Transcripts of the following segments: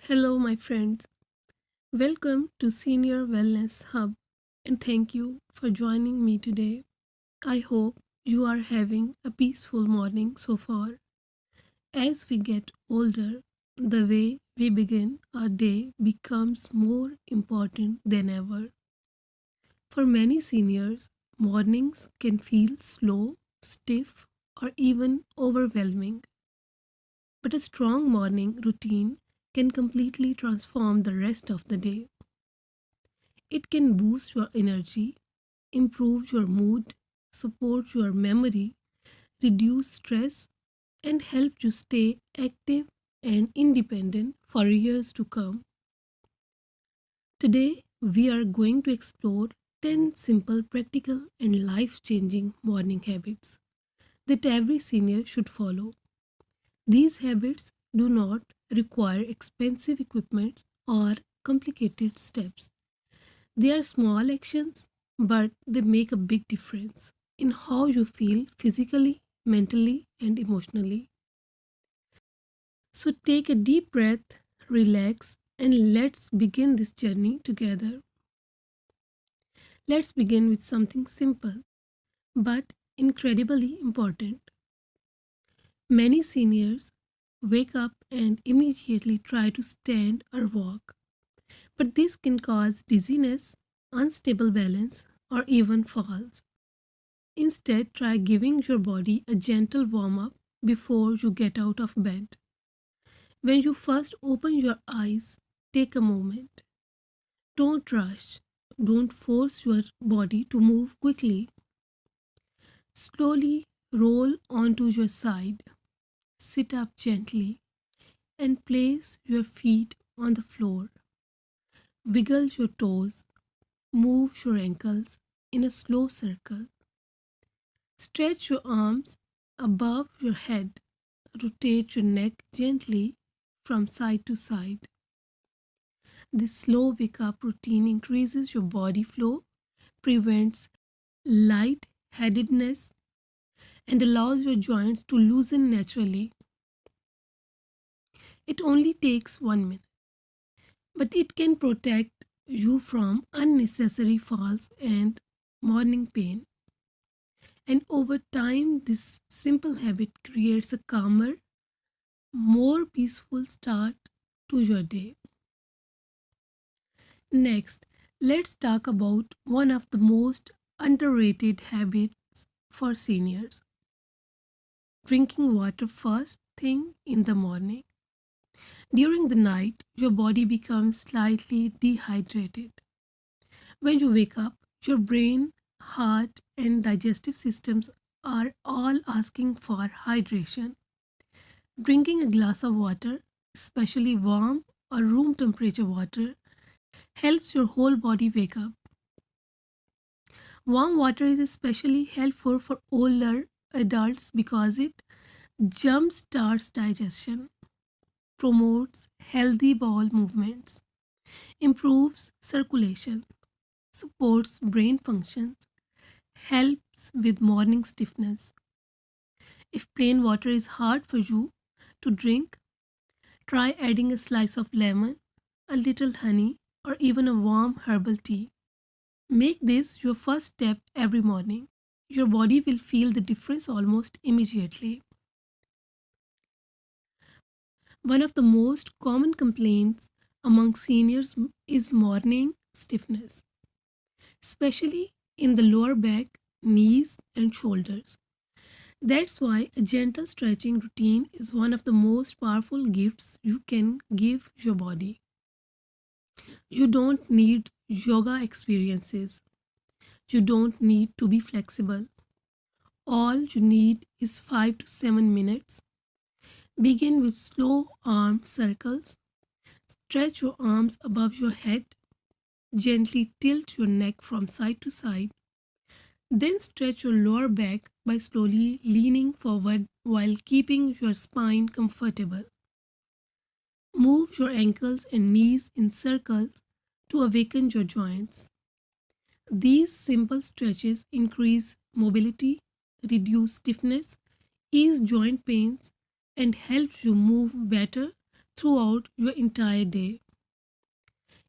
Hello, my friends. Welcome to Senior Wellness Hub, and thank you for joining me today. I hope you are having a peaceful morning so far. As we get older, the way we begin our day becomes more important than ever. For many seniors, mornings can feel slow, stiff, or even overwhelming. But a strong morning routine can completely transform the rest of the day. It can boost your energy, improve your mood, support your memory, reduce stress, and help you stay active and independent for years to come. Today, we are going to explore 10 simple, practical, and life changing morning habits that every senior should follow. These habits do not require expensive equipment or complicated steps. They are small actions, but they make a big difference in how you feel physically, mentally, and emotionally. So take a deep breath, relax, and let's begin this journey together. Let's begin with something simple but incredibly important. Many seniors wake up and immediately try to stand or walk, but this can cause dizziness, unstable balance, or even falls. Instead, try giving your body a gentle warm up before you get out of bed. When you first open your eyes, take a moment. Don't rush. Don't force your body to move quickly. Slowly roll onto your side. Sit up gently and place your feet on the floor. Wiggle your toes. Move your ankles in a slow circle. Stretch your arms above your head. Rotate your neck gently from side to side. This slow wake up routine increases your body flow, prevents light-headedness, and allows your joints to loosen naturally. It only takes 1 minute, but it can protect you from unnecessary falls and morning pain. And over time, this simple habit creates a calmer, more peaceful start to your day. Next, let's talk about one of the most underrated habits for seniors: drinking water first thing in the morning. During the night, your body becomes slightly dehydrated. When you wake up, your brain, heart, and digestive systems are all asking for hydration. Drinking a glass of water, especially warm or room temperature water, helps your whole body wake up. Warm water is especially helpful for older adults because it jumpstarts digestion, promotes healthy bowel movements, improves circulation, supports brain functions, helps with morning stiffness. If plain water is hard for you to drink, try adding a slice of lemon, a little honey, or even a warm herbal tea. Make this your first step every morning. Your body will feel the difference almost immediately. One of the most common complaints among seniors is morning stiffness, especially in the lower back, knees, and shoulders. That's why a gentle stretching routine is one of the most powerful gifts you can give your body. You don't need yoga experiences. You don't need to be flexible. All you need is 5 to 7 minutes. Begin with slow arm circles. Stretch your arms above your head. Gently tilt your neck from side to side. Then stretch your lower back by slowly leaning forward while keeping your spine comfortable. Move your ankles and knees in circles to awaken your joints. These simple stretches increase mobility, reduce stiffness, ease joint pains, and help you move better throughout your entire day.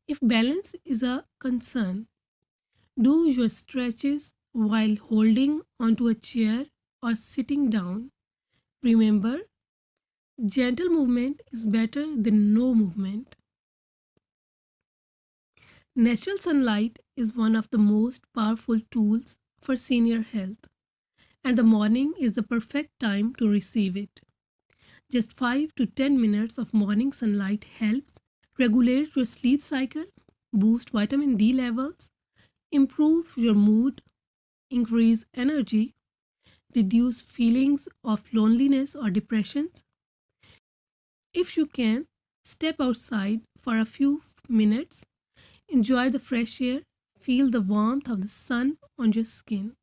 If balance is a concern, do your stretches while holding onto a chair or sitting down. Remember, gentle movement is better than no movement. Natural sunlight is one of the most powerful tools for senior health, and the morning is the perfect time to receive it. Just 5 to 10 minutes of morning sunlight helps regulate your sleep cycle, boost vitamin D levels, improve your mood, increase energy, reduce feelings of loneliness or depression. If you can, step outside for a few minutes, enjoy the fresh air, feel the warmth of the sun on your skin.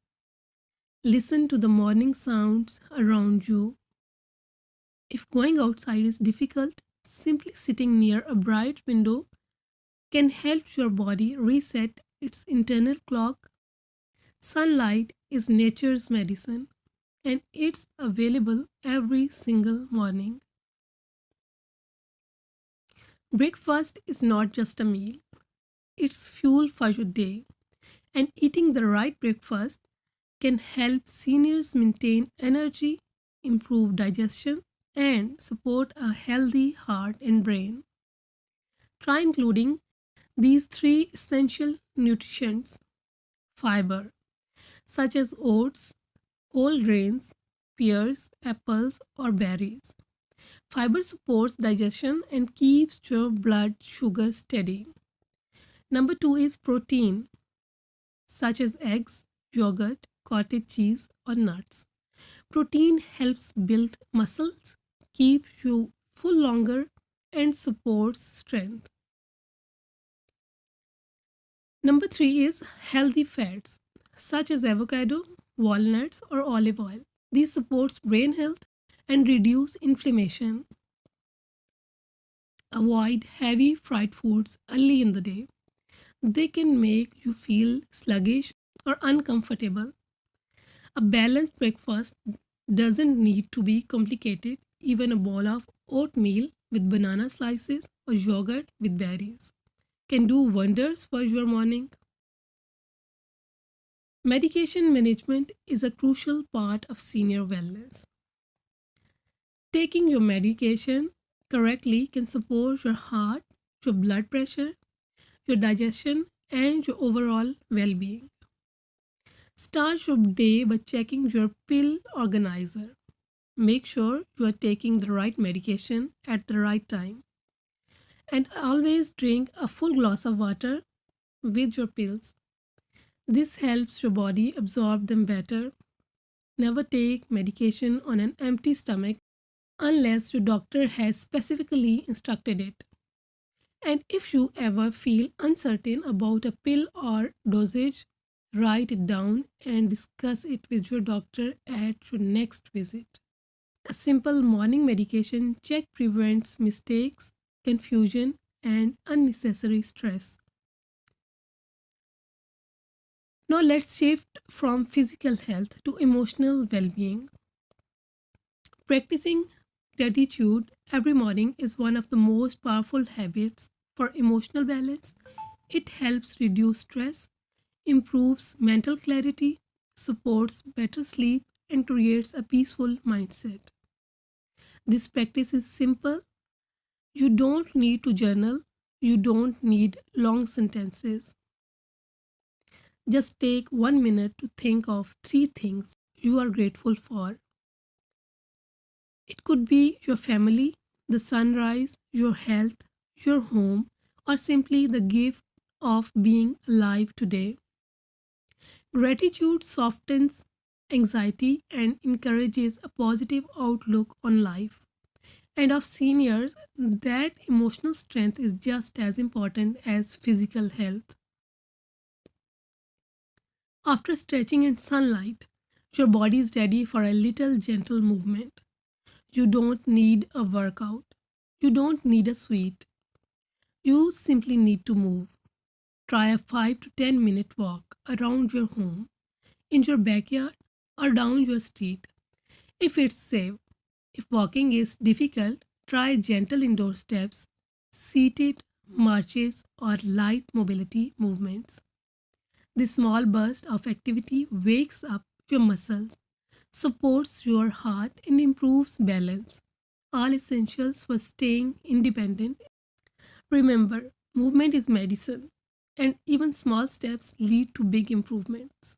Listen to the morning sounds around you. If going outside is difficult, simply sitting near a bright window can help your body reset its internal clock. Sunlight is nature's medicine and it's available every single morning. Breakfast is not just a meal, it's fuel for your day, and eating the right breakfast can help seniors maintain energy, improve digestion, and support a healthy heart and brain. Try including these three essential nutrients: fiber, such as oats, whole grains, pears, apples, or berries. Fiber supports digestion and keeps your blood sugar steady. Number two is protein, such as eggs, yogurt, cottage cheese, or nuts. Protein helps build muscles, keeps you full longer, and supports strength. Number three is healthy fats, such as avocado, walnuts, or olive oil. This supports brain health and reduce inflammation. Avoid heavy fried foods early in the day. They can make you feel sluggish or uncomfortable. A balanced breakfast doesn't need to be complicated. Even a bowl of oatmeal with banana slices or yogurt with berries can do wonders for your morning. Medication management is a crucial part of senior wellness. Taking your medication correctly can support your heart, your blood pressure, your digestion, and your overall well being. Start your day by checking your pill organizer. Make sure you are taking the right medication at the right time. And always drink a full glass of water with your pills. This helps your body absorb them better. Never take medication on an empty stomach unless your doctor has specifically instructed it. And if you ever feel uncertain about a pill or dosage, write it down and discuss it with your doctor at your next visit. A simple morning medication check prevents mistakes, confusion, and unnecessary stress. Now let's shift from physical health to emotional well being. Practicing gratitude every morning is one of the most powerful habits for emotional balance. It helps reduce stress, improves mental clarity, supports better sleep, and creates a peaceful mindset. This practice is simple. You don't need to journal, you don't need long sentences. Just take 1 minute to think of three things you are grateful for. It could be your family, the sunrise, your health, your home, or simply the gift of being alive today. Gratitude softens anxiety and encourages a positive outlook on life. And of seniors, that emotional strength is just as important as physical health. After stretching in sunlight, your body is ready for a little gentle movement. You don't need a workout. You don't need a sweet. You simply need to move. Try a 5 to 10 minute walk around your home, in your backyard, or down your street if it's safe. If walking is difficult, Try gentle indoor steps, seated marches, or light mobility movements. This small burst of activity wakes up your muscles, supports your heart, and improves balance. All essentials for staying independent. Remember, movement is medicine, and even small steps lead to big improvements.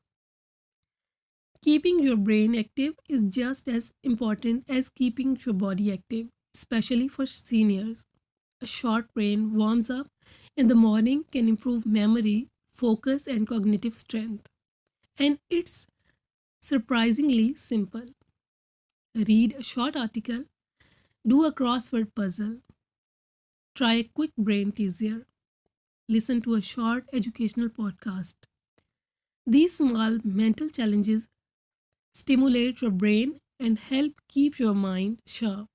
Keeping your brain active is just as important as keeping your body active, especially for seniors. A short brain warms up in the morning can improve memory, focus, and cognitive strength. And it's surprisingly simple. Read a short article, do a crossword puzzle, try a quick brain teaser, listen to a short educational podcast. These small mental challenges stimulate your brain and help keep your mind sharp.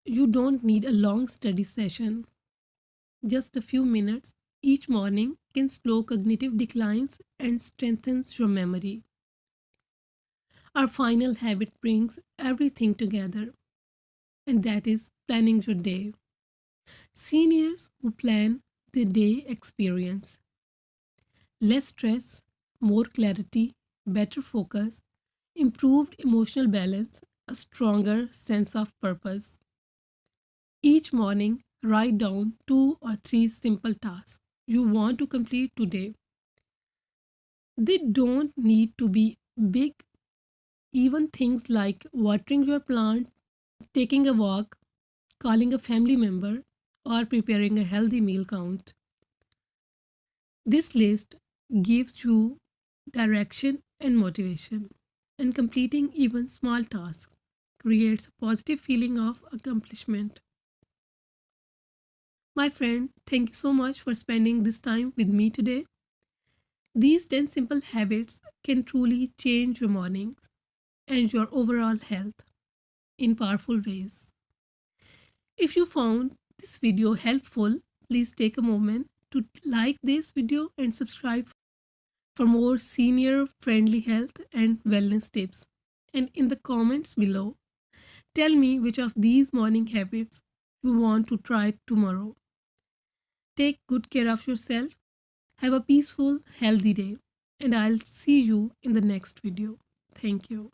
You don't need a long study session. Just a few minutes each morning can slow cognitive declines and strengthens your memory. Our final habit brings everything together, and that is planning your day. Seniors who plan the day experience less stress, more clarity, better focus, improved emotional balance, a stronger sense of purpose. Each morning, write down 2 or 3 simple tasks you want to complete today. They don't need to be big, even things like watering your plant, taking a walk, calling a family member, or preparing a healthy meal count. This list gives you direction and motivation, and completing even small tasks creates a positive feeling of accomplishment. My friend, thank you so much for spending this time with me today. These 10 simple habits can truly change your mornings and your overall health in powerful ways. If you found this video helpful, please take a moment to like this video and subscribe for more senior friendly health and wellness tips. And in the comments below, tell me which of these morning habits you want to try tomorrow. Take good care of yourself. Have a peaceful, healthy day. And I'll see you in the next video. Thank you.